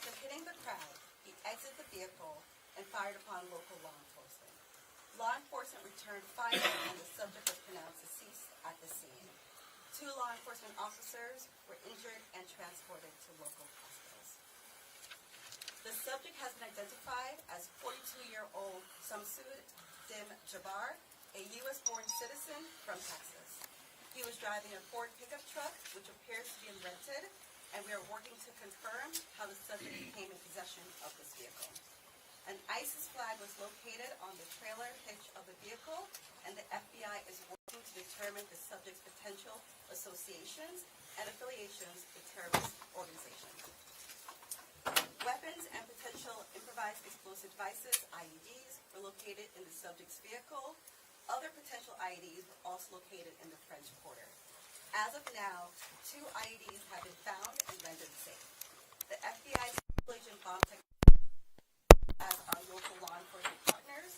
After hitting the crowd, he exited the vehicle and fired upon local law enforcement. Law enforcement returned fire and the subject was pronounced deceased at the scene. 2 law enforcement officers were injured and transported to local hospitals. The subject has been identified as 42-year-old Samsud Dim Jabbar, a U.S.-born citizen from Texas. He was driving a Ford pickup truck, which appears to be rented, and we are working to confirm how the subject came in possession of this vehicle. An ISIS flag was located on the trailer hitch of the vehicle, and the FBI is working to determine the subject's potential associations and affiliations with terrorist organizations. Weapons and potential improvised explosive devices, IEDs, were located in the subject's vehicle. Other potential IEDs were also located in the French Quarter. As of now, 2 IEDs have been found and rendered safe. The FBI's Agent Bomb Technology, as our local law enforcement partners,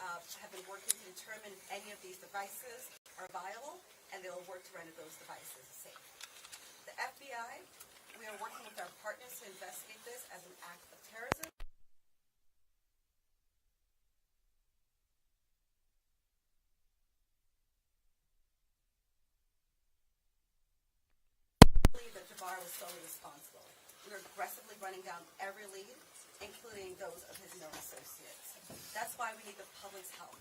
have been working to determine if any of these devices are viable, and they will work to render those devices safe. The FBI, we are working with our partners to investigate this as an act of terrorism. I believe that Jabbar was solely responsible. We are aggressively running down every lead, including those of his known associates. That's why we need the public's help.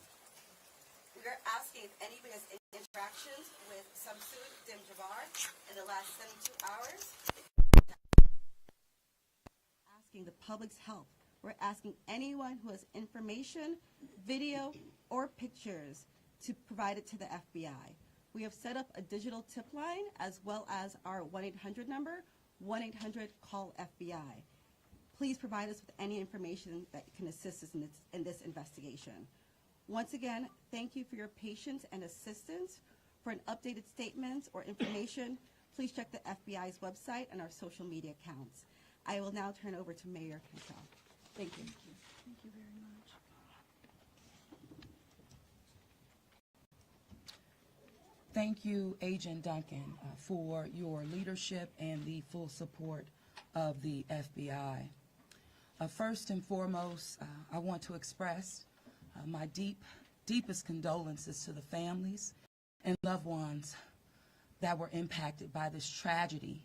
We are asking if anybody has any interactions with Samsud Dim Jabbar in the last 72 hours. Asking the public's help. We're asking anyone who has information, video, or pictures to provide it to the FBI. We have set up a digital tip line as well as our 1-800 number, 1-800-CALL-FBI. Please provide us with any information that can assist us in this investigation. Once again, thank you for your patience and assistance. For an updated statement or information, please check the FBI's website and our social media accounts. I will now turn over to Mayor Cantrell. Thank you. Thank you very much. Thank you, Agent Duncan, for your leadership and the full support of the FBI. First and foremost, I want to express my deepest condolences to the families and loved ones that were impacted by this tragedy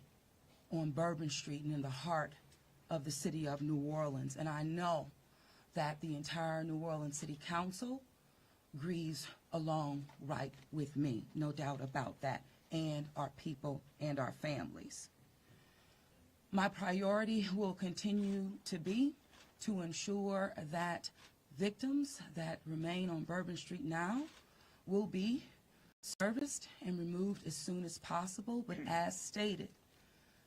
on Bourbon Street and in the heart of the city of New Orleans. And I know that the entire New Orleans City Council grieves along right with me, no doubt about that, and our people and our families. My priority will continue to be to ensure that victims that remain on Bourbon Street now will be serviced and removed as soon as possible. But as stated,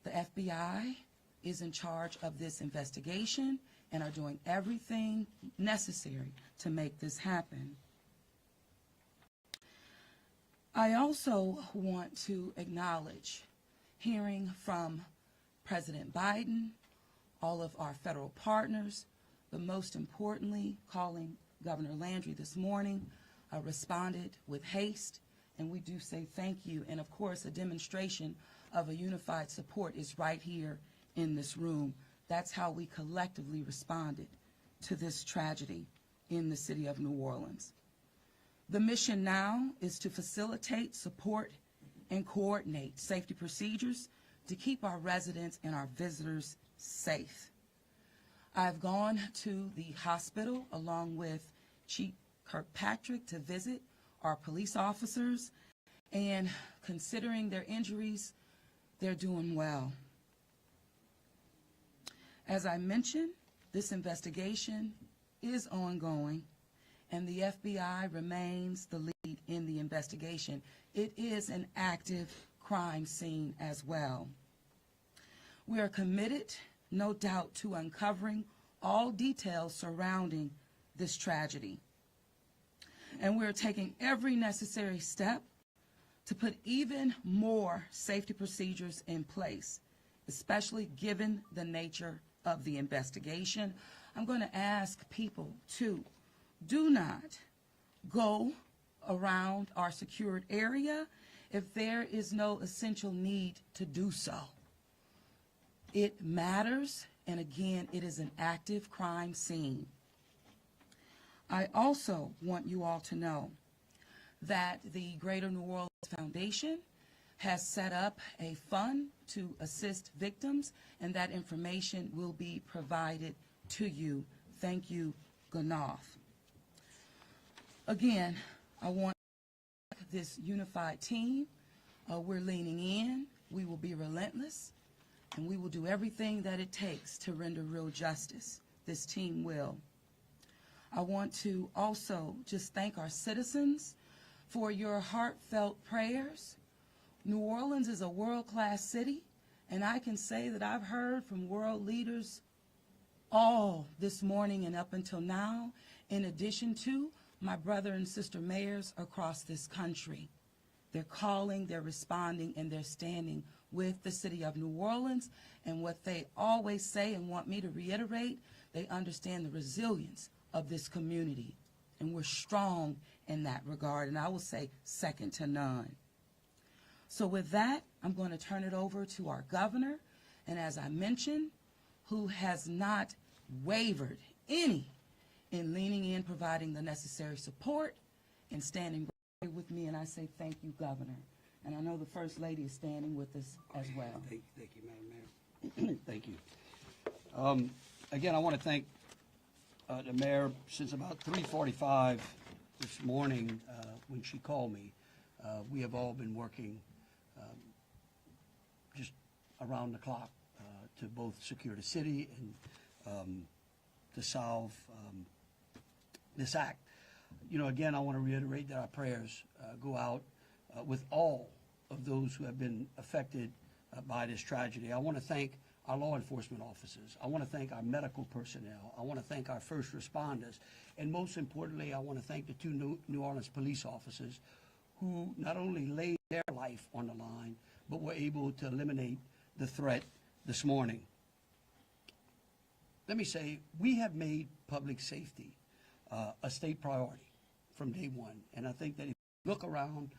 the FBI is in charge of this investigation and are doing everything necessary to make this happen. I also want to acknowledge hearing from President Biden, all of our federal partners, but most importantly, calling Governor Landry this morning, responded with haste, and we do say thank you. And of course, a demonstration of a unified support is right here in this room. That's how we collectively responded to this tragedy in the city of New Orleans. The mission now is to facilitate, support, and coordinate safety procedures to keep our residents and our visitors safe. I've gone to the hospital along with Chief Kirkpatrick to visit our police officers, and considering their injuries, they're doing well. As I mentioned, this investigation is ongoing, and the FBI remains the lead in the investigation. It is an active crime scene as well. We are committed, no doubt, to uncovering all details surrounding this tragedy. And we're taking every necessary step to put even more safety procedures in place, especially given the nature of the investigation. I'm going to ask people to do not go around our secured area if there is no essential need to do so. It matters and again, it is an active crime scene. I also want you all to know that the Greater New Orleans Foundation has set up a fund to assist victims, and that information will be provided to you. Thank you, Ganoff. Again, I want this unified team. We're leaning in. We will be relentless, and we will do everything that it takes to render real justice. This team will. I want to also just thank our citizens for your heartfelt prayers. New Orleans is a world-class city, and I can say that I've heard from world leaders all this morning and up until now, in addition to my brother and sister mayors across this country. They're calling, they're responding, and they're standing with the city of New Orleans. And what they always say and want me to reiterate, they understand the resilience of this community. And we're strong in that regard, and I will say second to none. So with that, I'm going to turn it over to our governor, and as I mentioned, who has not wavered any in leaning in, providing the necessary support, and standing right with me, and I say thank you, Governor. And I know the First Lady is standing with us as well. Thank you, Madam Mayor. Thank you. Again, I want to thank the Mayor. Since about 3:45 this morning, when she called me, we have all been working just around the clock to both secure the city and to solve this act. You know, again, I want to reiterate that our prayers go out with all of those who have been affected by this tragedy. I want to thank our law enforcement officers. I want to thank our medical personnel. I want to thank our first responders. And most importantly, I want to thank the two New Orleans police officers who not only laid their life on the line, but were able to eliminate the threat this morning. Let me say, we have made public safety a state priority from day one. And I think that if you look around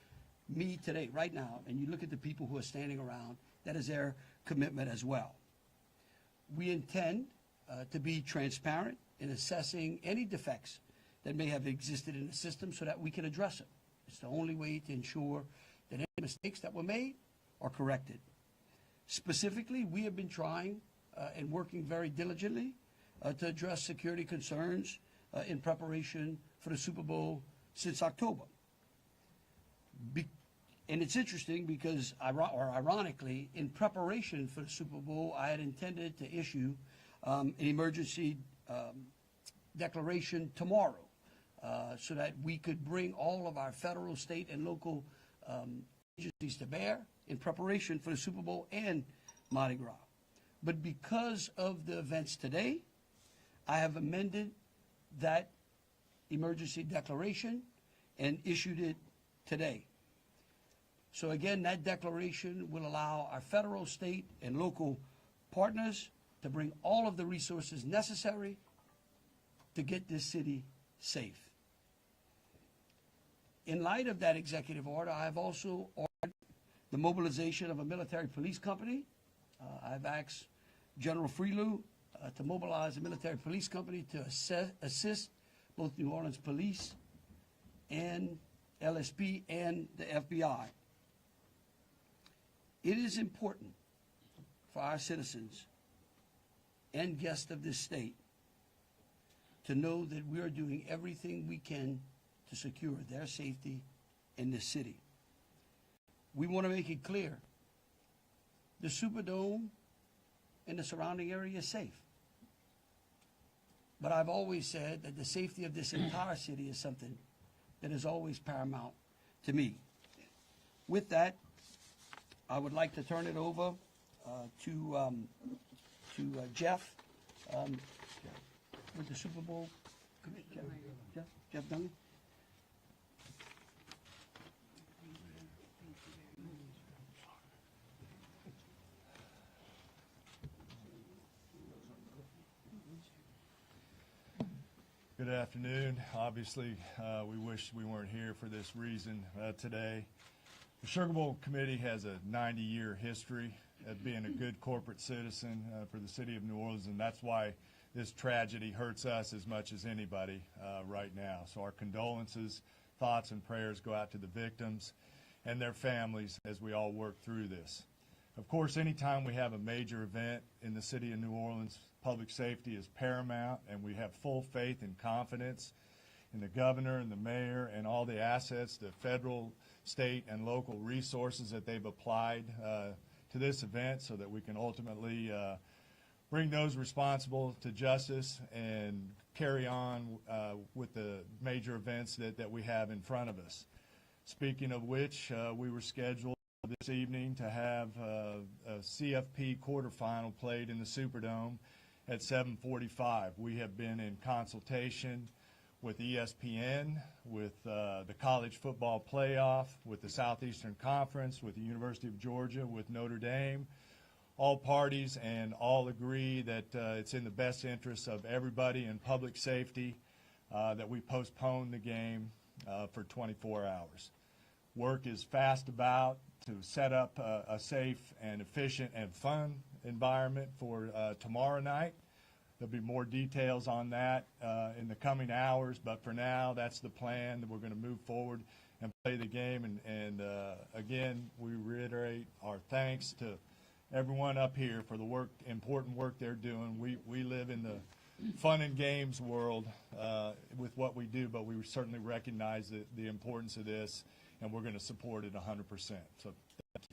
me today, right now, and you look at the people who are standing around, that is their commitment as well. We intend to be transparent in assessing any defects that may have existed in the system so that we can address it. It's the only way to ensure that any mistakes that were made are corrected. Specifically, we have been trying and working very diligently to address security concerns in preparation for the Super Bowl since October. And it's interesting because, ironically, in preparation for the Super Bowl, I had intended to issue an emergency declaration tomorrow so that we could bring all of our federal, state, and local agencies to bear in preparation for the Super Bowl and Mardi Gras. But because of the events today, I have amended that emergency declaration and issued it today. So again, that declaration will allow our federal, state, and local partners to bring all of the resources necessary to get this city safe. In light of that executive order, I have also ordered the mobilization of a military police company. I've asked General Freelou to mobilize a military police company to assist both New Orleans Police and LSP and the FBI. It is important for our citizens and guests of this state to know that we are doing everything we can to secure their safety in this city. We want to make it clear, the Superdome and the surrounding area is safe. But I've always said that the safety of this entire city is something that is always paramount to me. With that, I would like to turn it over to Jeff with the Super Bowl. Jeff Duncan. Good afternoon. Obviously, we wish we weren't here for this reason today. The Sugar Bowl Committee has a 90-year history at being a good corporate citizen for the city of New Orleans, and that's why this tragedy hurts us as much as anybody right now. So our condolences, thoughts, and prayers go out to the victims and their families as we all work through this. Of course, anytime we have a major event in the city of New Orleans, public safety is paramount, and we have full faith and confidence in the governor and the mayor and all the assets, the federal, state, and local resources that they've applied to this event so that we can ultimately bring those responsible to justice and carry on with the major events that we have in front of us. Speaking of which, we were scheduled this evening to have a CFP quarterfinal played in the Superdome at 7:45. We have been in consultation with ESPN, with the College Football Playoff, with the Southeastern Conference, with the University of Georgia, with Notre Dame. All parties and all agree that it's in the best interest of everybody in public safety that we postpone the game for 24 hours. Work is fast about to set up a safe and efficient and fun environment for tomorrow night. There'll be more details on that in the coming hours, but for now, that's the plan, that we're going to move forward and play the game. And again, we reiterate our thanks to everyone up here for the important work they're doing. We live in the fun and games world with what we do, but we certainly recognize the importance of this, and we're going to support it 100%. So thank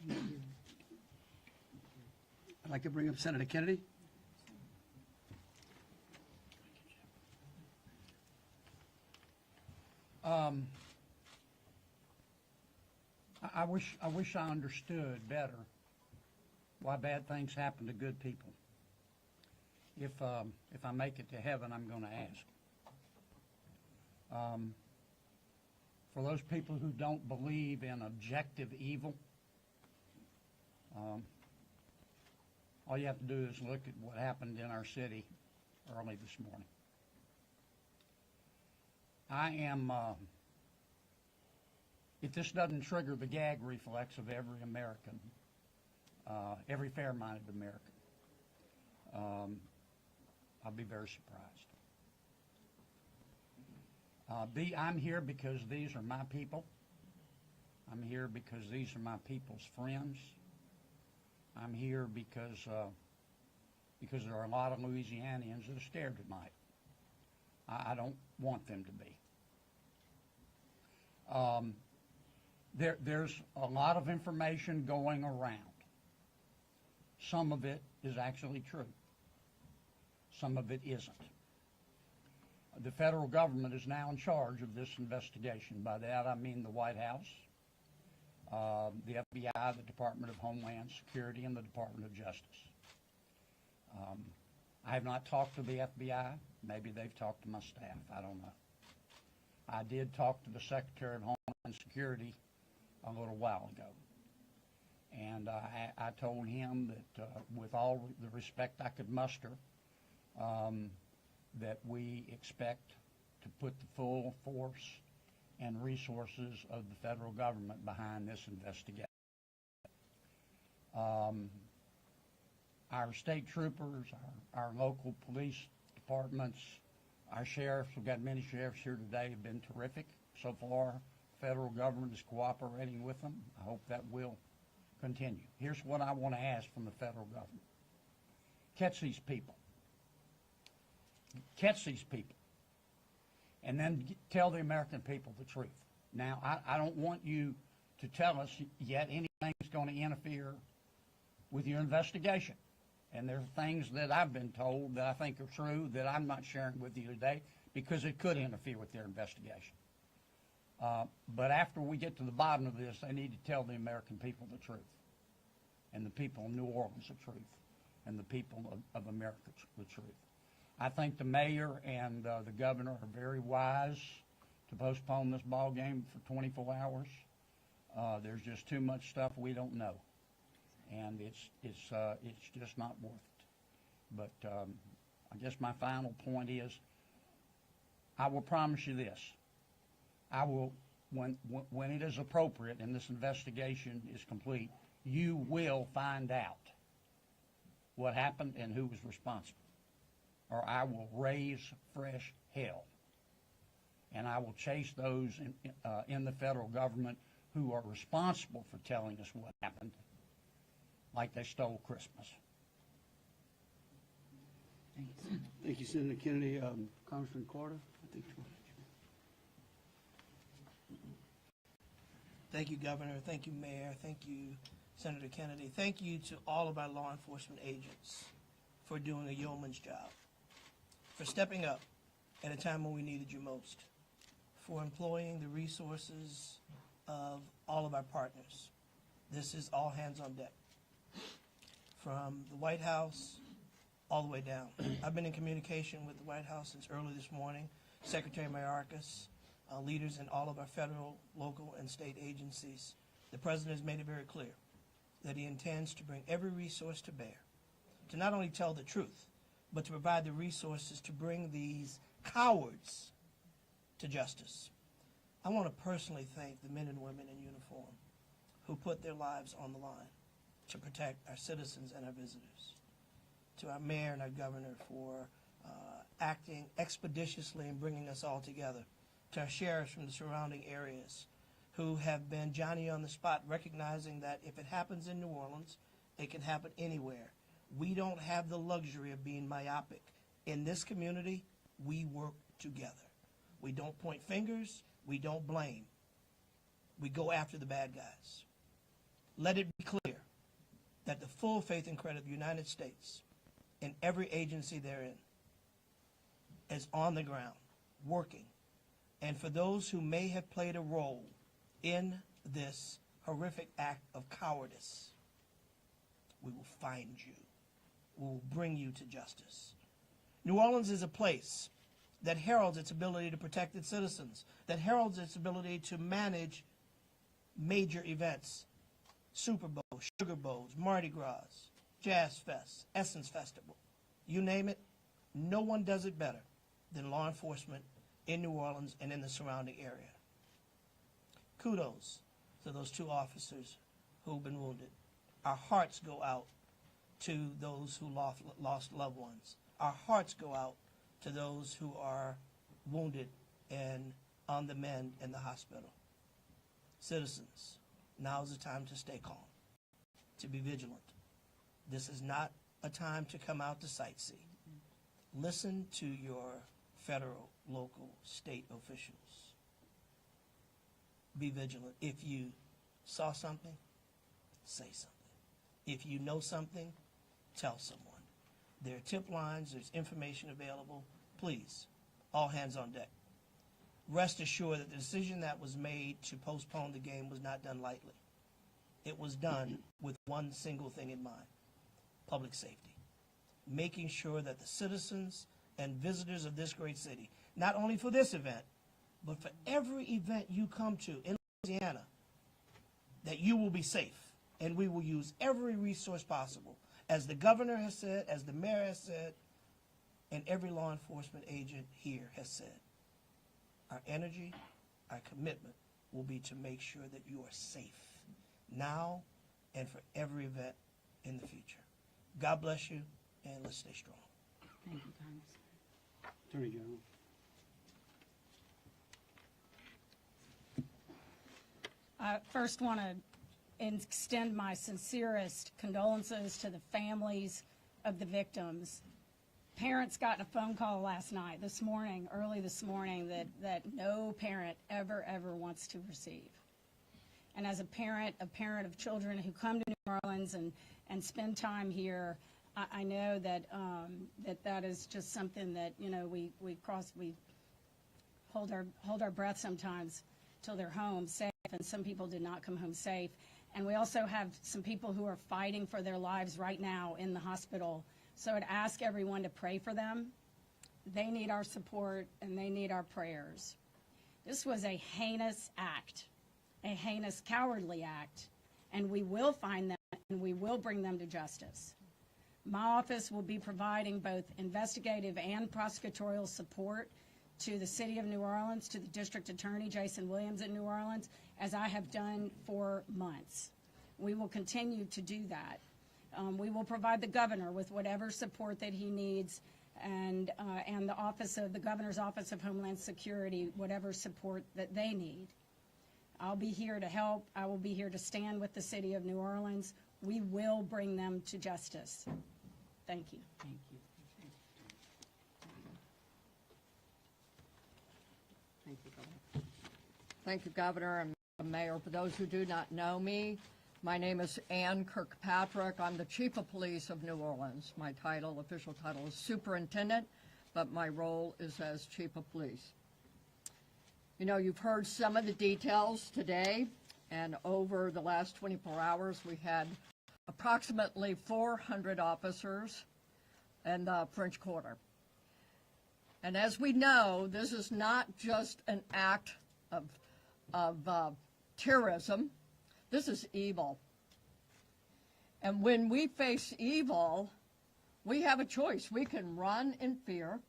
you. I'd like to bring up Senator Kennedy. I wish I understood better why bad things happen to good people. If I make it to heaven, I'm going to ask. For those people who don't believe in objective evil, all you have to do is look at what happened in our city early this morning. I am, if this doesn't trigger the gag reflex of every American, every fair-minded American, I'll be very surprised. I'm here because these are my people. I'm here because these are my people's friends. I'm here because there are a lot of Louisianians that are scared tonight. I don't want them to be. There's a lot of information going around. Some of it is actually true. Some of it isn't. The federal government is now in charge of this investigation. By that I mean the White House, the FBI, the Department of Homeland Security, and the Department of Justice. I have not talked to the FBI. Maybe they've talked to my staff. I don't know. I did talk to the Secretary of Homeland Security a little while ago. And I told him that with all the respect I could muster, that we expect to put the full force and resources of the federal government behind this investigation. Our state troopers, our local police departments, our sheriffs, we've got many sheriffs here today, have been terrific so far. The federal government is cooperating with them. I hope that will continue. Here's what I want to ask from the federal government. Catch these people. Catch these people. And then tell the American people the truth. Now, I don't want you to tell us yet anything that's going to interfere with your investigation. And there are things that I've been told that I think are true that I'm not sharing with you today because it could interfere with their investigation. But after we get to the bottom of this, they need to tell the American people the truth, and the people of New Orleans the truth, and the people of America the truth. I think the mayor and the governor are very wise to postpone this ball game for 24 hours. There's just too much stuff we don't know, and it's just not worth it. But I guess my final point is, I will promise you this. I will, when it is appropriate and this investigation is complete, you will find out what happened and who was responsible, or I will raise fresh hell. And I will chase those in the federal government who are responsible for telling us what happened, like they stole Christmas. Thank you, Senator Kennedy. Congressman Carter, I think. Thank you, Governor. Thank you, Mayor. Thank you, Senator Kennedy. Thank you to all of our law enforcement agents for doing a yeoman's job, for stepping up at a time when we needed you most, for employing the resources of all of our partners. This is all hands on deck, from the White House all the way down. I've been in communication with the White House since early this morning. Secretary Mayorkas, leaders in all of our federal, local, and state agencies. The President has made it very clear that he intends to bring every resource to bear to not only tell the truth, but to provide the resources to bring these cowards to justice. I want to personally thank the men and women in uniform who put their lives on the line to protect our citizens and our visitors. To our mayor and our governor for acting expeditiously and bringing us all together. To our sheriffs from the surrounding areas who have been Johnny on the spot, recognizing that if it happens in New Orleans, it can happen anywhere. We don't have the luxury of being myopic. In this community, we work together. We don't point fingers. We don't blame. We go after the bad guys. Let it be clear that the full faith and credit of the United States and every agency therein is on the ground, working. And for those who may have played a role in this horrific act of cowardice, we will find you. We will bring you to justice. New Orleans is a place that heralds its ability to protect its citizens, that heralds its ability to manage major events, Super Bowl, Sugar Bowls, Mardi Gras, Jazz Fest, Essence Festival. You name it, no one does it better than law enforcement in New Orleans and in the surrounding area. Kudos to those two officers who've been wounded. Our hearts go out to those who lost loved ones. Our hearts go out to those who are wounded and on the mend in the hospital. Citizens, now is the time to stay calm, to be vigilant. This is not a time to come out to sightsee. Listen to your federal, local, state officials. Be vigilant. If you saw something, say something. If you know something, tell someone. There are tip lines, there's information available. Please, all hands on deck. Rest assured that the decision that was made to postpone the game was not done lightly. It was done with one single thing in mind: public safety. Making sure that the citizens and visitors of this great city, not only for this event, but for every event you come to in Louisiana, that you will be safe, and we will use every resource possible, as the governor has said, as the mayor has said, and every law enforcement agent here has said. Our energy, our commitment will be to make sure that you are safe now and for every event in the future. God bless you, and let's stay strong. Thank you, Congressman. Attorney General. I first want to extend my sincerest condolences to the families of the victims. Parents got a phone call last night, early this morning, that no parent ever wants to receive. And as a parent of children who come to New Orleans and spend time here, I know that that is just something that, you know, we hold our breath sometimes till they're home safe, and some people did not come home safe. And we also have some people who are fighting for their lives right now in the hospital. So I'd ask everyone to pray for them. They need our support and they need our prayers. This was a heinous act, a heinous, cowardly act, and we will find them and we will bring them to justice. My office will be providing both investigative and prosecutorial support to the City of New Orleans, to the District Attorney, Jason Williams in New Orleans, as I have done for months. We will continue to do that. We will provide the governor with whatever support that he needs, and the governor's Office of Homeland Security, whatever support that they need. I'll be here to help. I will be here to stand with the city of New Orleans. We will bring them to justice. Thank you. Thank you. Thank you, Governor. Thank you, Governor and Mayor. For those who do not know me, my name is Ann Kirkpatrick. I'm the Chief of Police of New Orleans. My official title is Superintendent, but my role is as Chief of Police. You know, you've heard some of the details today, and over the last 24 hours, we had approximately 400 officers in the French Quarter. And as we know, this is not just an act of terrorism. This is evil. And when we face evil, we have a choice. We can run in fear,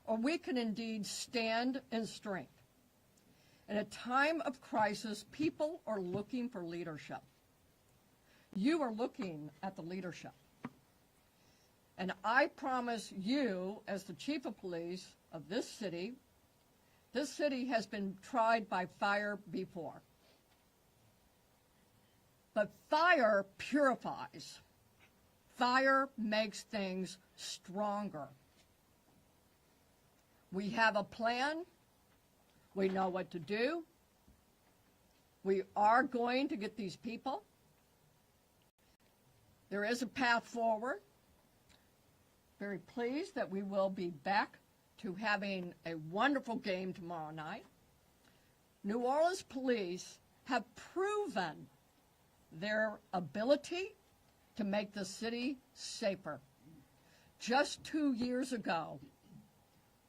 or we can indeed stand in strength. In a time of crisis, people are looking for leadership. You are looking at the leadership. And I promise you, as the Chief of Police of this city has been tried by fire before. But fire purifies. Fire makes things stronger. We have a plan. We know what to do. We are going to get these people. There is a path forward. Very pleased that we will be back to having a wonderful game tomorrow night. New Orleans police have proven their ability to make the city safer. Just 2 years ago,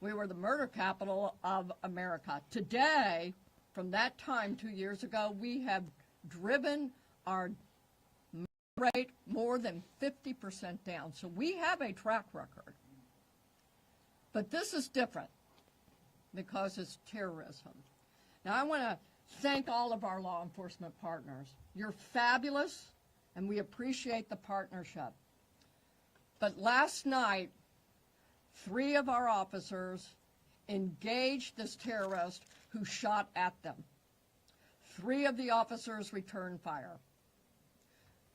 we were the murder capital of America. Today, from that time 2 years ago, we have driven our murder rate more than 50% down. So we have a track record. But this is different because it's terrorism. Now, I want to thank all of our law enforcement partners. You're fabulous, and we appreciate the partnership. But last night, 3 of our officers engaged this terrorist who shot at them. 3 of the officers returned fire.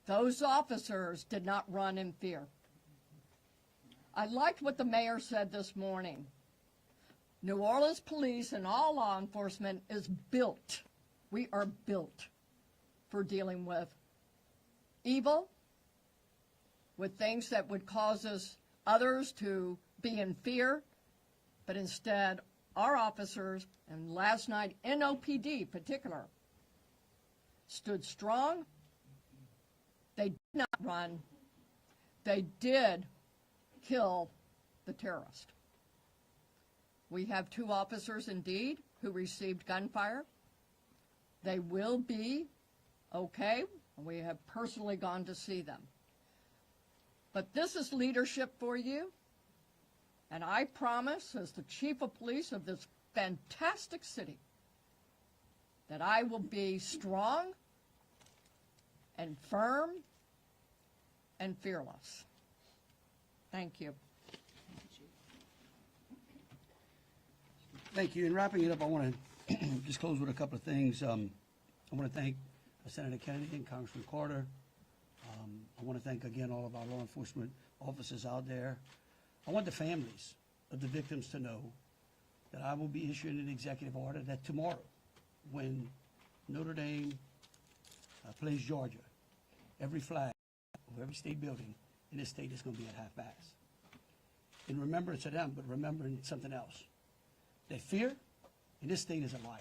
Those officers did not run in fear. I liked what the mayor said this morning. New Orleans police and all law enforcement is built. We are built for dealing with evil, with things that would cause others to be in fear, but instead our officers, and last night NOPD particular, stood strong. They did not run. They did kill the terrorist. We have 2 officers indeed who received gunfire. They will be okay. We have personally gone to see them. But this is leadership for you. And I promise, as the Chief of Police of this fantastic city, that I will be strong and firm and fearless. Thank you. Thank you. In wrapping it up, I want to just close with a couple of things. I want to thank Senator Kennedy and Congressman Carter. I want to thank again all of our law enforcement officers out there. I want the families of the victims to know that I will be issuing an executive order that tomorrow, when Notre Dame plays Georgia, every flag of every state building in this state is going to be at half-mast. In remembrance of them, but remembering something else. That fear in this state is a liar.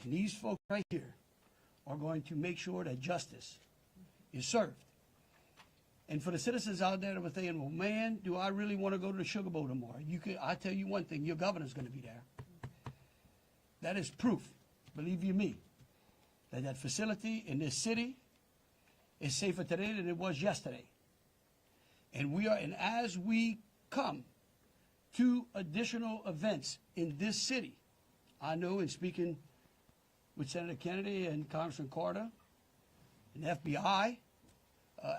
And these folks right here are going to make sure that justice is served. And for the citizens out there that were saying, well, man, do I really want to go to the Sugar Bowl tomorrow? I tell you one thing, your governor's going to be there. That is proof, believe you me, that that facility in this city is safer today than it was yesterday. And as we come to additional events in this city, I know in speaking with Senator Kennedy and Congressman Carter, an FBI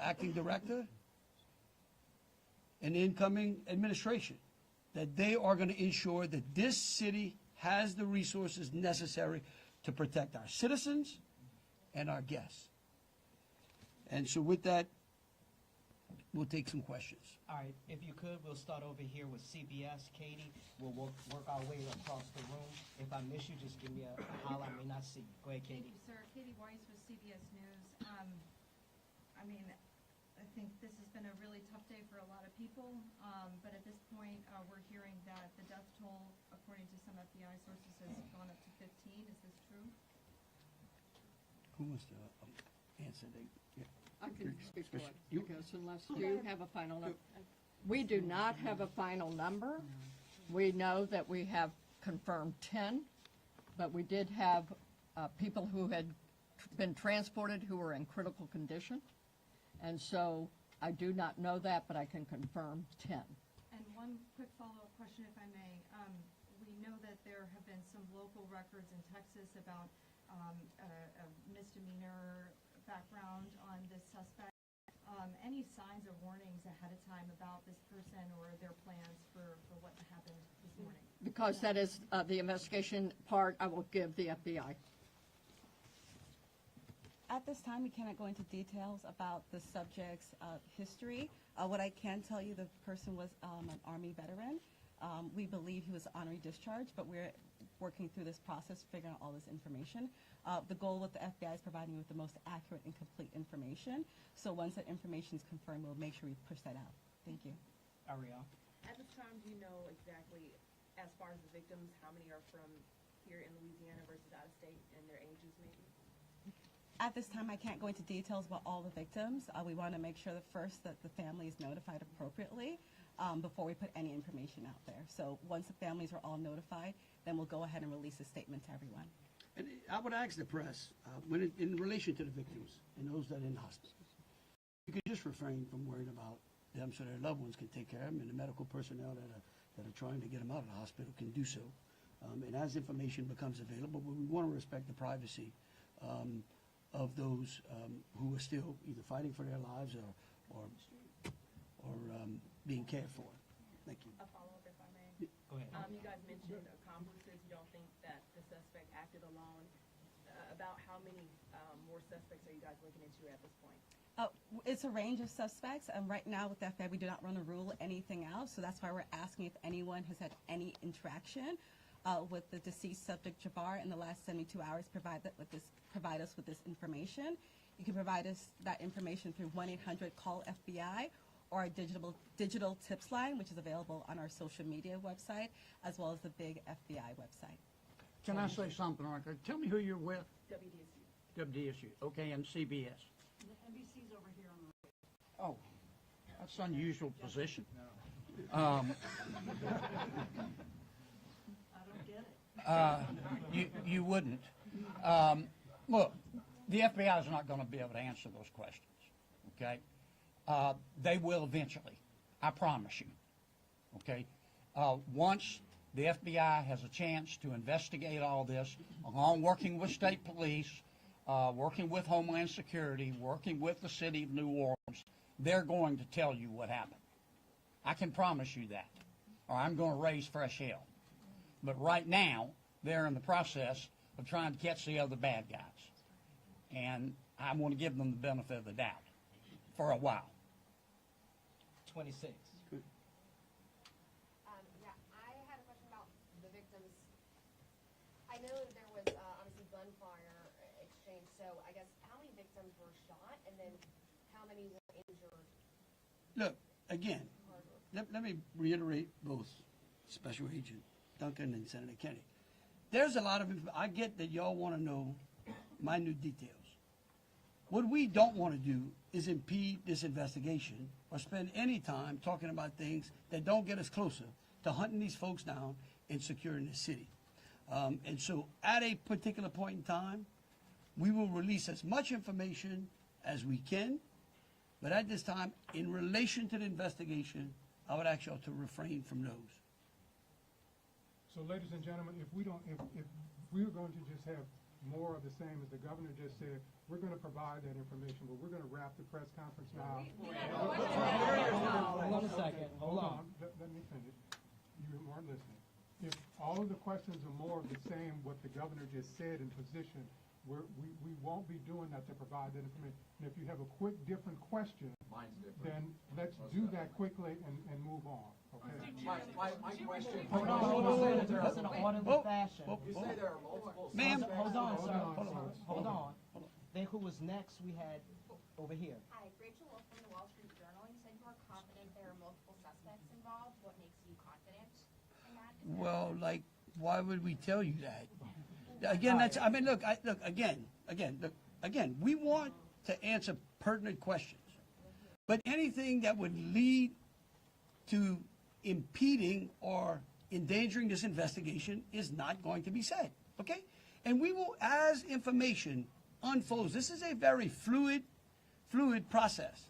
acting director, and the incoming administration, that they are going to ensure that this city has the resources necessary to protect our citizens and our guests. And so with that, we'll take some questions. All right, if you could, we'll start over here with CBS. Katie, we'll work our way across the room. If I miss you, just give me a holler. I may not see you. Go ahead, Thank Katie. you, sir. Katie Weiss with CBS News. I mean, I think this has been a really tough day for a lot of people, but at this point, we're hearing that the death toll, according to some FBI sources, has gone up to 15. Is this true? Who wants to answer? I can speak for it, You- because unless you have a final number. We do not have a final number. We know that we have confirmed 10, but we did have people who had been transported who were in critical condition. And so I do not know that, but I can confirm 10. And one quick follow-up question, if I may. We know that there have been some local records in Texas about a misdemeanor background on this suspect. Any signs or warnings ahead of time about this person or their plans for what happened this morning? Because that is the investigation part, I will give the FBI. At this time, we cannot go into details about the subject's history. What I can tell you, the person was an Army veteran. We believe he was honorary discharge, but we're working through this process, figuring out all this information. The goal with the FBI is providing you with the most accurate and complete information. So once that information is confirmed, we'll make sure we push that out. Thank you. Ariel. At this time, do you know exactly, as far as the victims, how many are from here in Louisiana versus out of state, and their ages maybe? At this time, I can't go into details about all the victims. We want to make sure that first that the family is notified appropriately before we put any information out there. So once the families are all notified, then we'll go ahead and release a statement to everyone. And I would ask the press, in relation to the victims and those that are in hospitals, you could just refrain from worrying about them so their loved ones can take care of them, and the medical personnel that are trying to get them out of the hospital can do so. And as information becomes available, we want to respect the privacy of those who are still either fighting for their lives or being cared for. Thank you. A follow-up, if I may. Go ahead. You guys mentioned accomplices. You don't think that the suspect acted alone. About how many more suspects are you guys looking into at this point? It's a range of suspects. Right now with the FBI, we do not want to rule anything out. So that's why we're asking if anyone has had any interaction with the deceased subject Jabbar in the last 72 hours, provide us with this information. You can provide us that information through 1-800-CALL-FBI or our digital tips line, which is available on our social media website, as well as the big FBI website. Can I say something like that? Tell me who you're with. WDSU. WDSU. Okay, and CBS. NBC's over here on the Oh, that's an unusual position. I don't get it. You wouldn't. Look, the FBI is not going to be able to answer those questions, okay? They will eventually, I promise you, okay? Once the FBI has a chance to investigate all this, along working with state police, working with Homeland Security, working with the city of New Orleans, they're going to tell you what happened. I can promise you that, or I'm going to raise fresh hell. But right now, they're in the process of trying to catch the other bad guys. And I want to give them the benefit of the doubt for a while. 26. Yeah, I had a question about the victims. I know that there was obviously gunfire exchange, so I guess how many victims were shot, and then how many were injured? Look, again, let me reiterate both Special Agent Duncan and Senator Kennedy. There's a lot of, I get that y'all want to know minute details. What we don't want to do is impede this investigation or spend any time talking about things that don't get us closer to hunting these folks down and securing the city. And so at a particular point in time, we will release as much information as we can, but at this time, in relation to the investigation, I would ask y'all to refrain from those. So, ladies and gentlemen, if we're going to just have more of the same, as the governor just said. We're going to provide that information, but we're going to wrap the press conference now. Hold on a second. Hold on. Let me finish. You weren't listening. If all of the questions are more of the same, what the governor just said in position, we won't be doing that to provide that information. And if you have a quick, different question, then let's do that quickly and move on, okay? My question. Hold on. It's in an orderly fashion. You say there are multiple. Ma'am. Hold on, sir. Hold on. Then who was next? We had over here. Hi, Rachel Wolf from the Wall Street Journal. You said you are confident there are multiple suspects involved. What makes you confident in that? Well, like, why would we tell you that? Again, that's, I mean, look, again, we want to answer pertinent questions. But anything that would lead to impeding or endangering this investigation is not going to be said, okay? And we will, as information unfolds, this is a very fluid process.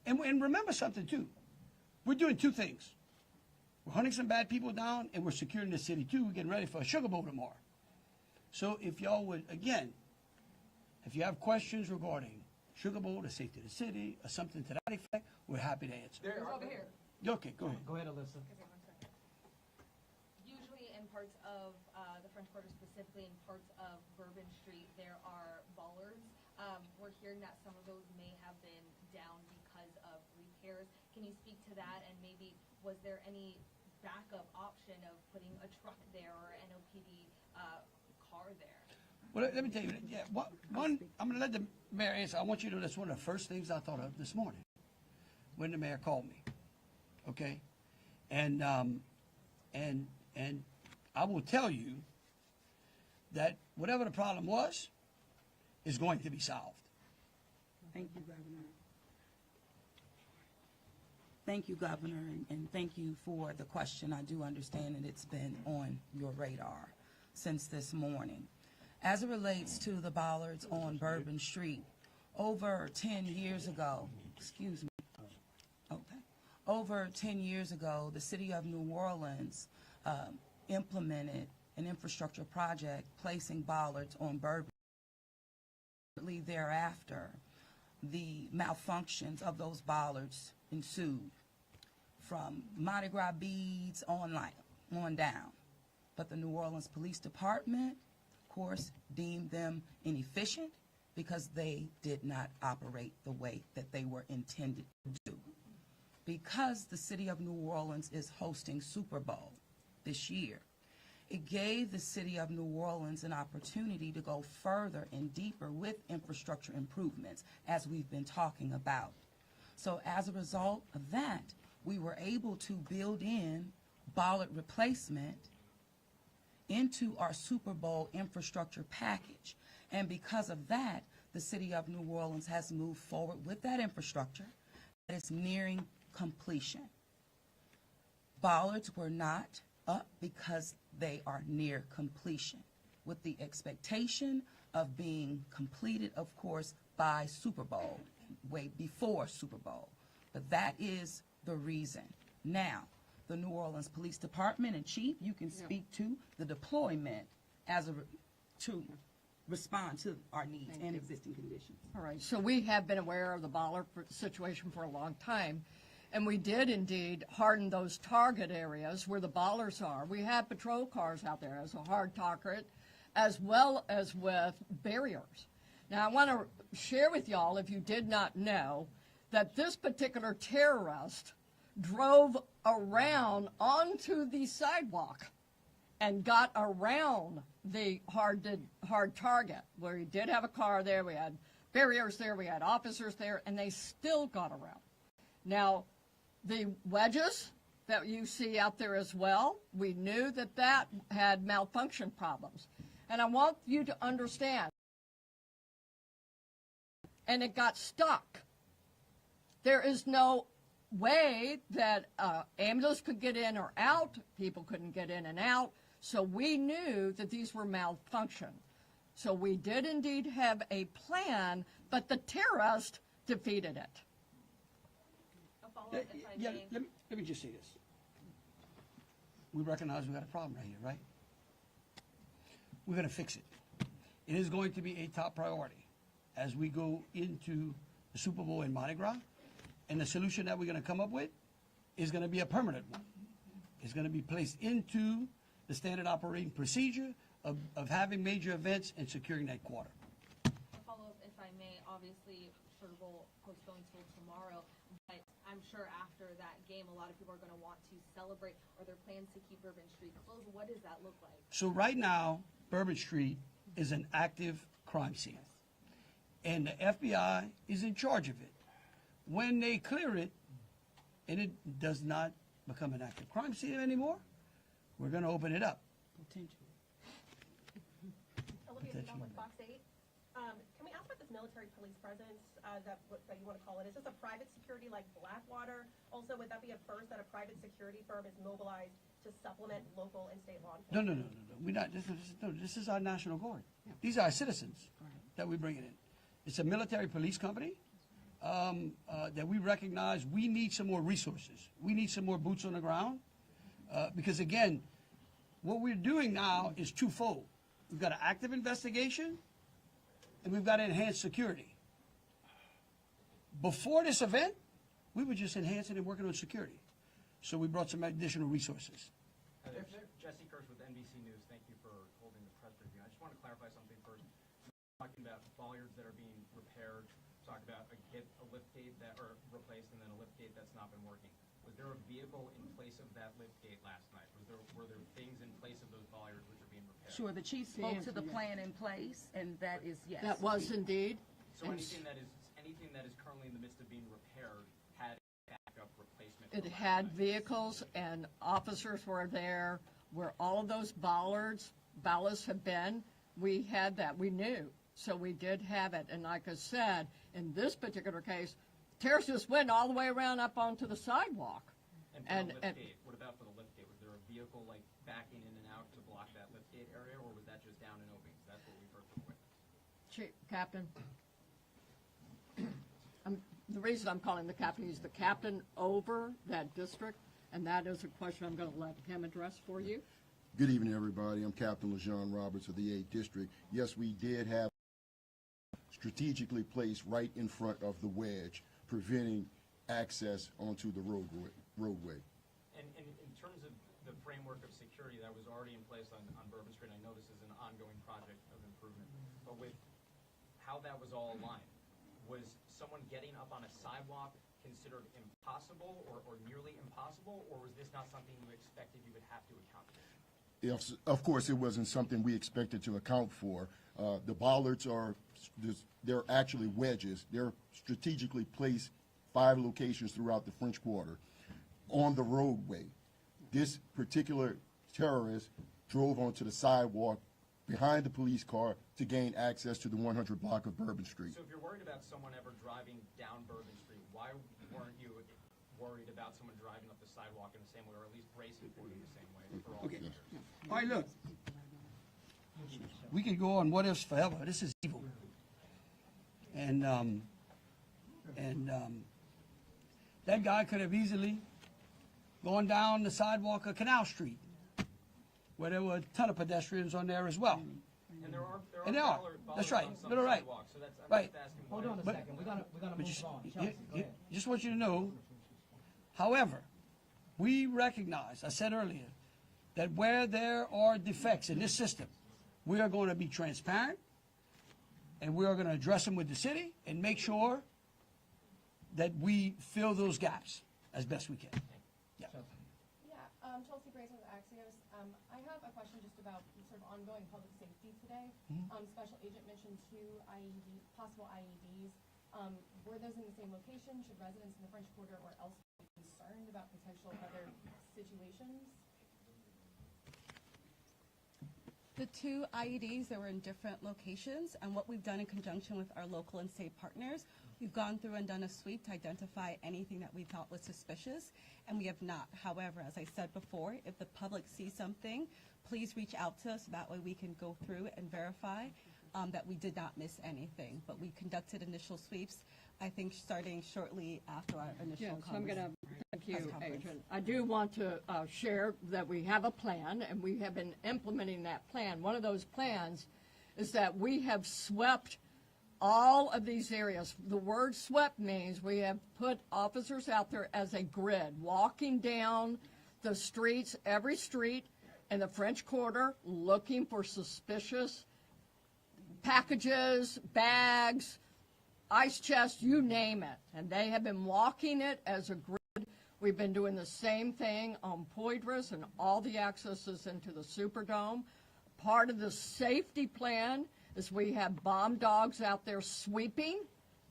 And remember something too, we're doing two things. We're hunting some bad people down, and we're securing the city too. We're getting ready for a Sugar Bowl tomorrow. So if y'all would, again, if you have questions regarding Sugar Bowl, the safety of the city, or something to that effect, we're happy to answer. Over here. Okay, go ahead. Go ahead, Alyssa. Okay, 1 second. Usually in parts of the French Quarter, specifically in parts of Bourbon Street, there are bollards. We're hearing that some of those may have been down because of repairs. Can you speak to that, and maybe was there any backup option of putting a truck there or an NOPD car there? Well, let me tell you, yeah, one, I'm going to let the mayor answer. I want you to know that's one of the first things I thought of this morning when the mayor called me, okay? And I will tell you that whatever the problem was is going to be solved. Thank you, Governor. Thank you, Governor, and thank you for the question. I do understand that it's been on your radar since this morning. As it relates to the bollards on Bourbon Street, over 10 years ago, over 10 years ago, the city of New Orleans implemented an infrastructure project placing bollards on Bourbon. Thereafter, the malfunctions of those bollards ensued from Mardi Gras beads on down. But the New Orleans Police Department, of course, deemed them inefficient because they did not operate the way that they were intended to do. Because the city of New Orleans is hosting Super Bowl this year, it gave the city of New Orleans an opportunity to go further and deeper with infrastructure improvements, as we've been talking about. So as a result of that, we were able to build in bollard replacement into our Super Bowl infrastructure package. And because of that, the city of New Orleans has moved forward with that infrastructure that is nearing completion. Bollards were not up because they are near completion, with the expectation of being completed, of course, by Super Bowl, way before Super Bowl. But that is the reason. Now, the New Orleans Police Department and Chief, you can speak to the deployment to respond to our needs and existing conditions. All right, so we have been aware of the bollard situation for a long time, and we did indeed harden those target areas where the bollards are. We have patrol cars out there as a hard target, as well as with barriers. Now, I want to share with y'all, if you did not know, that this particular terrorist drove around onto the sidewalk and got around the hard target, where he did have a car there, we had barriers there, we had officers there, and they still got around. Now, the wedges that you see out there as well, we knew that that had malfunction problems. And I want you to understand, and it got stuck. There is no way that ambulance could get in or out, people couldn't get in and out, so we knew that these were malfunction. So we did indeed have a plan, but the terrorist defeated it. Let me just say this. We recognize we got a problem right here, right? We're going to fix it. It is going to be a top priority as we go into the Super Bowl in Mardi Gras. And the solution that we're going to come up with is going to be a permanent one. It's going to be placed into the standard operating procedure of having major events and securing that quarter. A follow-up, if I may. Obviously, Super Bowl postponed till tomorrow, but I'm sure after that game, a lot of people are going to want to celebrate. Are there plans to keep Bourbon Street closed? What does that look like? So right now, Bourbon Street is an active crime scene. And the FBI is in charge of it. When they clear it, and it does not become an active crime scene anymore, we're going to open it up. Potentially. Olivia Snow with Fox 8. Can we ask about this military police presence that you want to call it? Is this a private security like Blackwater? Also, would that be a first that a private security firm is mobilized to supplement local and state law enforcement? No. We're not. This is our National Guard. These are our citizens that we're bringing in. It's a military police company that we recognize we need some more resources. We need some more boots on the ground because, again, what we're doing now is twofold. We've got an active investigation and we've got enhanced security. Before this event, we were just enhancing and working on security. So we brought some additional resources. Jesse Kirsch with NBC News. Thank you for holding the press briefing. I just want to clarify something first. You're talking about bollards that are being repaired. Talked about a lift gate that are replaced and then a lift gate that's not been working. Was there a vehicle in place of that lift gate last night? Were there things in place of those bollards which are being repaired? Sure, the chief spoke to the plan in place, and that is yes. That was indeed. So anything that is currently in the midst of being repaired had a backup replacement? It had vehicles and officers were there where all of those ballasts have been. We had that. We knew. So we did have it. And like I said, in this particular case, terrorists just went all the way around up onto the sidewalk. And for the lift gate, what about for the lift gate? Was there a vehicle like backing in and out to block that lift gate area, or was that just down and open? That's what we've heard from witnesses. Chief, Captain. The reason I'm calling the captain, he's the captain over that district, and that is a question I'm going to let him address for you. Good evening, everybody. I'm Captain LaJean Roberts of the 8th District. Yes, we did have strategically placed right in front of the wedge, preventing access onto the roadway. And in terms of the framework of security that was already in place on Bourbon Street, I know this is an ongoing project of improvement, but with how that was all aligned, was someone getting up on a sidewalk considered impossible or nearly impossible, or was this not something you expected you would have to account for? Of course, it wasn't something we expected to account for. The bollards they're actually wedges. They're strategically placed 5 locations throughout the French Quarter on the roadway. This particular terrorist drove onto the sidewalk behind the police car to gain access to the 100 block of Bourbon Street. So if you're worried about someone ever driving down Bourbon Street, why weren't you worried about someone driving up the sidewalk in the same way, or at least bracing for it in the same way for all Okay. years? All right, look. We can go on what ifs forever. This is evil. And that guy could have easily gone down the sidewalk of Canal Street, where there were a ton of pedestrians on there as well. And there are That's right. on some But all right. sidewalks, so that's, I'm Right. just asking Hold why. on a second. We're gonna move just, on. Chelsea, go ahead. just want you to know, however, we recognize, I said earlier, that where there are defects in this system, we are going to be transparent, and we are going to address them with the city and make sure that we fill those gaps as best we can. Yeah. Chelsea Grayson with Axios. I have a question just about sort of ongoing public safety today. Special Agent mentioned 2 possible IEDs. Were those in the same location? Should residents in the French Quarter or elsewhere be concerned about potential other situations? The 2 IEDs, they were in different locations, and what we've done in conjunction with our local and state partners, we've gone through and done a sweep to identify anything that we thought was suspicious, and we have not. However, as I said before, if the public sees something, please reach out to us. That way we can go through and verify that we did not miss anything. But we conducted initial sweeps, I think, starting shortly after our initial Yes, I'm going to thank you, conference. Agent. I do want to share that we have a plan, and we have been implementing that plan. One of those plans is that we have swept all of these areas. The word swept means we have put officers out there as a grid, walking down the streets, every street in the French Quarter, looking for suspicious packages, bags, ice chests, you name it. And they have been walking it as a grid. We've been doing the same thing on Poydras and all the accesses into the Superdome. Part of the safety plan is we have bomb dogs out there sweeping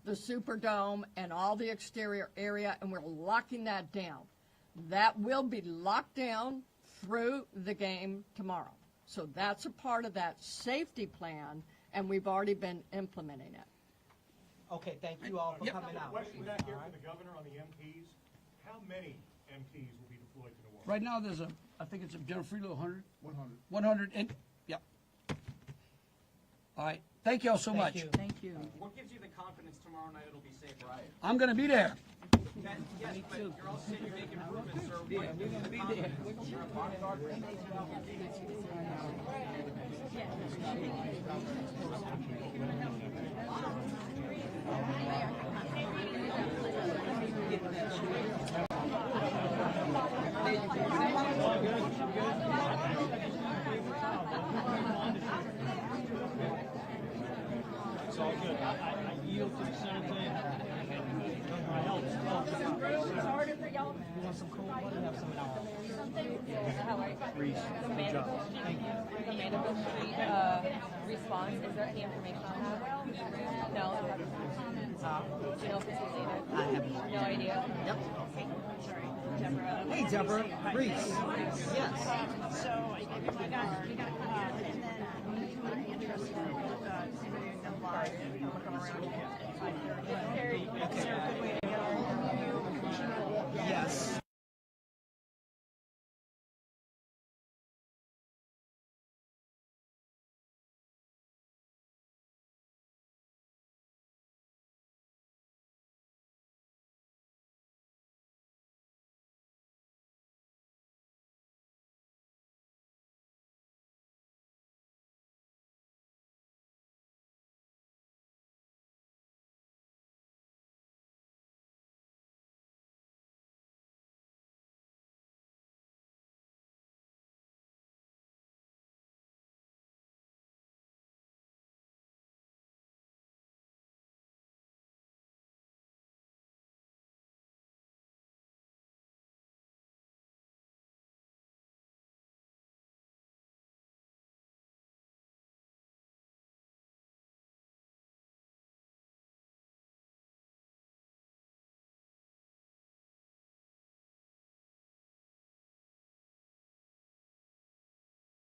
the Superdome and all the exterior area, and we're locking that down. That will be locked down through the game tomorrow. So that's a part of that safety plan, and we've already been implementing it. Okay, thank you all for coming out. Question back here for the governor on the MPs. How many MPs will be deployed to New Orleans? Right now, there's I think it's a General Freelo, 100? 100. 100, and, yeah. All right, thank you all so much. Thank you. What gives you the confidence tomorrow night it'll be safe, right? I'm gonna be there. Yes, but you're also saying you're making improvements, sir. What gives you the confidence? You're a bodyguard. It's all good. I yield to the Senate. I help. It's harder for y'all. You want some cool water? We have some now. How are you? Reese, good job. Thank you. The Bourbon Street response, is there any information on that? No? Do you know if this was either? I have no idea. Yep. Sorry. Deborah. Hey, Deborah. Reese. Yes. So we got and then we were interested in doing the live come around at 5:30.